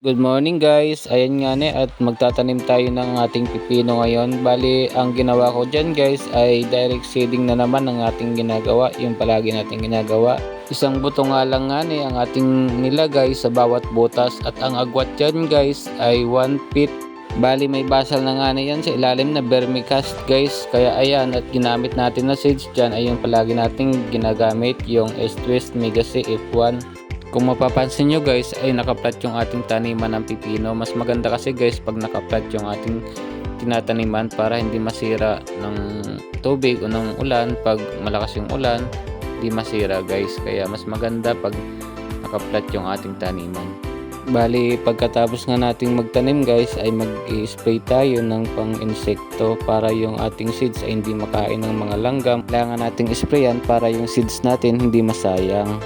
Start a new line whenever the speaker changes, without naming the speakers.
Good morning guys, ayan nga at magtatanim tayo ng ating pipino ngayon. Bali, ang ginawa ko dyan guys ay direct seeding na naman ang ating ginagawa, yung palagi nating ginagawa. Isang buto nga lang ang ating nilagay sa bawat butas at ang agwat dyan guys ay 1 feet. Bali may basal na nga yan sa ilalim na vermicast guys, kaya ayan at ginamit natin na seeds dyan ay yung palagi nating ginagamit, yung S-Twist Mega C F1. Kung mapapansin nyo guys ay nakaplat yung ating taniman ng pipino. Mas maganda kasi guys pag nakaplat yung ating tinataniman para hindi masira ng tubig o ng ulan. Pag malakas yung ulan, hindi masira guys. Kaya mas maganda pag nakaplat yung ating taniman. Bali pagkatapos nga nating magtanim guys ay mag-spray tayo ng pang-insekto para yung ating seeds ay hindi makain ng mga langgam. Kailangan nating sprayan para yung seeds natin hindi masayang.